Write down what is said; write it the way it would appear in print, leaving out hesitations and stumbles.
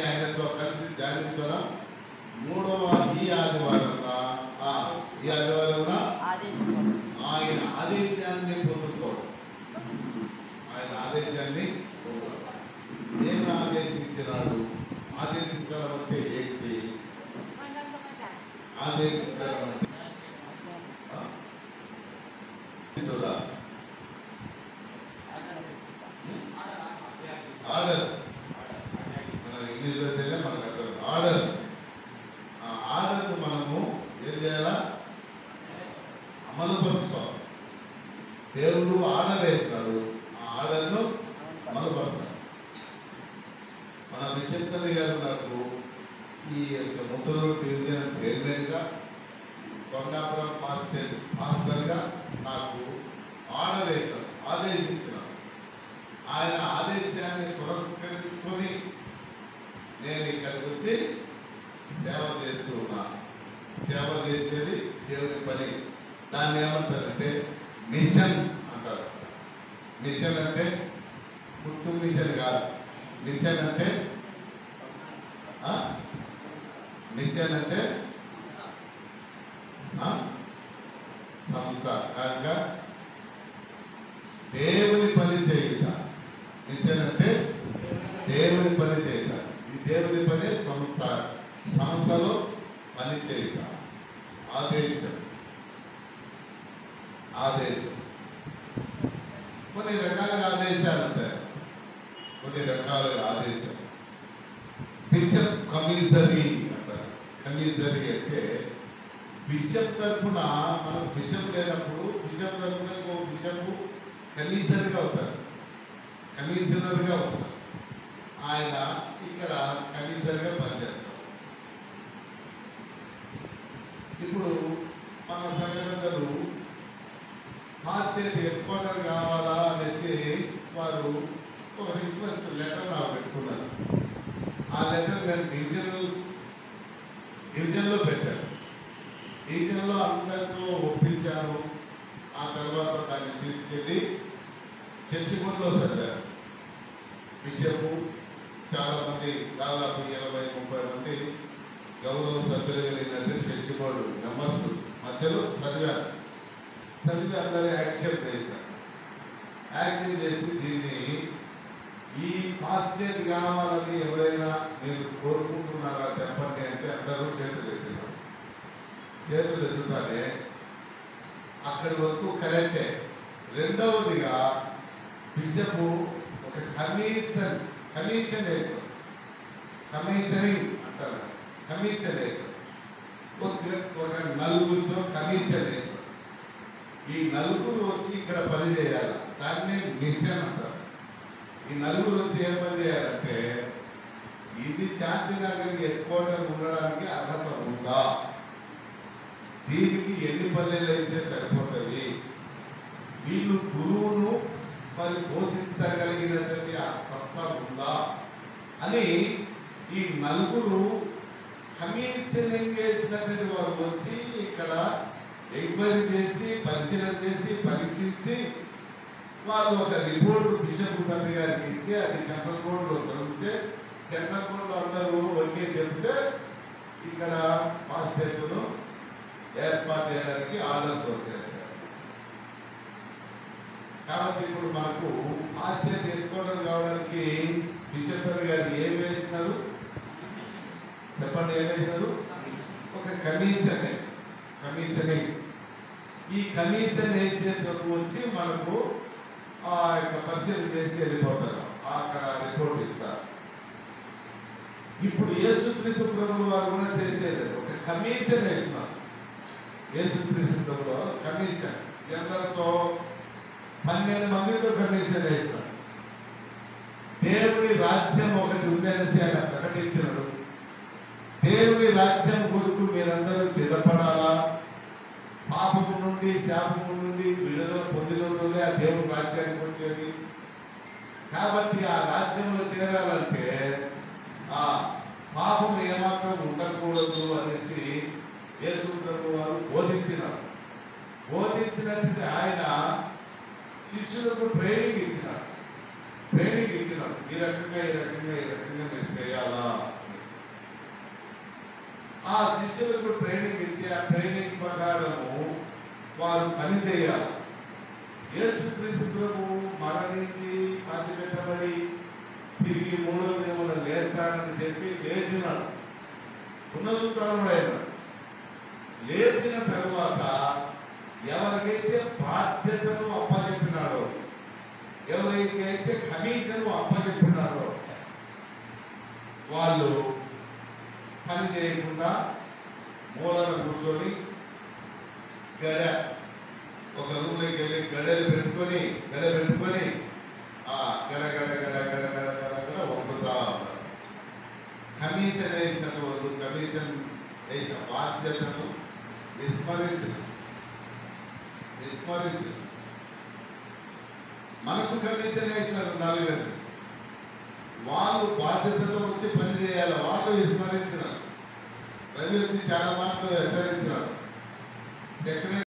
ఆయనతో కలిసి ధ్యానించడం మూడవ ఈ ఆదివారంగా ఈ ఆదివారంగా ఆయన ఆదేశాన్ని పొందుకోవడం. ఆయన ఆదేశాన్ని పొందుకోవడం. నేను ఆదేశించినాడు. ఆదేశించడం అంటే ఏంటి? ఆదేశించడం అంటే ఆర్డర్. మన ఇంగ్లీష్లో తెలియ మనకు అర్థం ఆర్డర్. ఆ ఆర్డర్ను మనము ఏం చేయాలా? అమలుపరుచుకోవాలి. దేవుడు ఆర్డర్ వేసినాడు, ఆ ఆర్డర్ను అమలుపరుస్తాడు. మన విశంకర్ గారు నాకు ఈ యొక్క ముత్తూరు డివిజన్ చైర్మన్గా, కొండాపురం పాస్టర్గా నాకు ఆర్డర్ వేసినాడు, ఆదేశించినాడు. ఆయన ఆదేశాన్ని పురస్కరించుకొని నేను ఇక్కడికి వచ్చి సేవ చేస్తూ ఉన్నాను. సేవ చేసేది దేవుని పని. దాన్ని ఏమంటారంటే మిషన్ అంటారు. మిషన్ అంటే పుట్టు మిషన్ కాదు. మిషన్ అంటే మిషన్ అంటే సంస్థ కనుక దేవుని పని చేయుట. మిషన్ అంటే దేవుని పని చేయుట. ఈ దేవుని పని సంస్థ. సంస్థలో పని చేయుట. ఆదేశం. ఆదేశం కొన్ని రకాలుగా ఆదేశాలు ఉంటాయి. కొన్ని రకాలుగా ఆదేశం. బిషప్ కమిషనరీ అంటారు. కమిషనరీ అంటే బిషప్ తరఫున మనకు బిషప్ లేనప్పుడు బిషప్ తరఫున ఇంకో బిషప్ కమిషనర్గా అవుతారు. కమిషనర్గా అవుతారు. ఆయన ఇక్కడ కమిషనర్గా పనిచేస్తారు. ఇప్పుడు మన సంఘటనలు హాస్టల్ హెడ్ క్వార్టర్ కావాలా అనేసి వారు ఒక రిక్వెస్ట్ లెటర్ నాకు పెట్టుకున్నారు. ఆ లెటర్ నేను డివిజన్లో పెట్టాను. డివిజన్లో అందరితో ఒప్పించాను. ఆ తర్వాత దాన్ని తీసుకెళ్ళి చర్చిగుంట్లో చదివారు. బిషప్ చాలామంది, దాదాపు 20-30 మంది గౌరవ సభ్యులు కలిగినట్టు చర్చి బోర్డు మెంబర్స్ మధ్యలో చదివారు. చదివి అందరూ యాక్సెప్ట్ చేశారు. యాక్సెప్ట్ చేసి దీన్ని ఈ పాస్టేట్ కావాలని ఎవరైనా మీరు కోరుకుంటున్నారా చెప్పండి అంటే అందరూ చేతులు ఎత్తున్నారు. చేతులు ఎత్తుతానే అక్కడి వరకు కరెక్టే. రెండవదిగా బిషప్ ఒక కమిషన్ వేస్తారు. కమిషనింగ్ అంటారు. కమిషన్ వేస్తారు. ఒక నలుగురితో కమిషన్ వేస్తారు. ఈ నలుగురు వచ్చి ఇక్కడ పని చేయాలి. దాన్ని మిషన్ అంటారు. ఈ నలుగురు వచ్చి ఏం పని చేయాలంటే ఇది శాంతినగర్ హెడ్ క్వార్టర్ ఉండడానికి అర్హత ఉందా, దీనికి ఎన్ని పల్లెలు అయితే సరిపోతుంది, వీళ్ళు గురువును మరి పోషించగలిగినటువంటి ఆ సత్తా ఉందా అని ఈ నలుగురు కమిషనింగ్ వేసినటువంటి వారు వచ్చి ఇక్కడ ఎంక్వైరీ చేసి పరిశీలన చేసి పరీక్షించి వాళ్ళు ఒక రిపోర్టు బిషప్ తండ్రి గారికి ఇస్తే అది సెంట్రల్ కోర్టులో చదివితే సెంట్రల్ కోర్టులో అందరూ ఒకే చెప్తే ఇక్కడ పాస్టేట్ను ఏర్పాటు చేయడానికి ఆర్డర్స్ వచ్చేస్తారు. కాబట్టి ఇప్పుడు మనకు పాస్టేట్ హెడ్ క్వార్టర్ కావడానికి బిషప్ తండ్రి గారు ఏం వేసినారు చెప్పండి? ఏం వేసినారు? ఒక కమిషనింగ్. ఈ కమిషన్ వేసేటప్పుడు వచ్చి మనకు ఆ యొక్క పరిశీలన చేసి వెళ్ళిపోతారు. అక్కడ రిపోర్ట్ ఇస్తారు. ఇప్పుడు యేసుక్రీస్తు ప్రభువు వారు కూడా చేసేది ఒక కమిషన్ వేసినారు. యేసుక్రీస్తు ప్రభువు వారు కమిషన్ ఎందరితో 12 మందితో కమిషన్ వేసినారు. దేవుడి రాజ్యం ఒకటి ఉందనేసి ఆయన ప్రకటించినాడు. దేవుడి రాజ్యం కొరకు మీరందరూ సిద్ధపడాలా, పాపము నుండి శాపము నుండి విడుదల పొందినట్లుగా ఆ దేవుడి రాజ్యానికి వచ్చేది. కాబట్టి ఆ రాజ్యంలో చేరాలంటే ఆ పాపం ఏమాత్రం ఉండకూడదు అనేసి యేసు ప్రభువు వారు బోధించినారు. బోధించినట్టు ఆయన శిష్యులకు ట్రైనింగ్ ఇచ్చినాడు. ఈ రకంగా మీరు చేయాలా ఆ శిష్యులకు ట్రైనింగ్ ఇచ్చి ఆ ట్రైనింగ్ ప్రకారము వారు పని చేయాలి. యేసుక్రీస్తు ప్రభువు మరణించి పాతిపెట్టబడి తిరిగి 3వ దినమున లేస్తానని చెప్పి లేచినాడు. పునరుత్థానుడైన లేచిన తరువాత ఎవరికైతే బాధ్యతను అప్పచెప్పినాడో, ఎవరికైతే కనీసను అప్పచెప్పినాడో వాళ్ళు పని చేయకుండా మూలన కూర్చొని ఒక రూమ్లోకి వెళ్ళి గడలు పెట్టుకొని గడ వండుతా ఉంటారు. కమిషన్ వేసినటువంటి కమిషన్ వేసిన బాధ్యతను విస్మరించు. మనకు కమిషన్ వేసినారు 4 గంటలు, వాళ్ళు బాధ్యతతో వచ్చి పని చేయాలి, వాళ్ళు విస్మరించినారు. రవి వచ్చి చాలా మాటలు హెచ్చరించినారు. సెక్రటరీ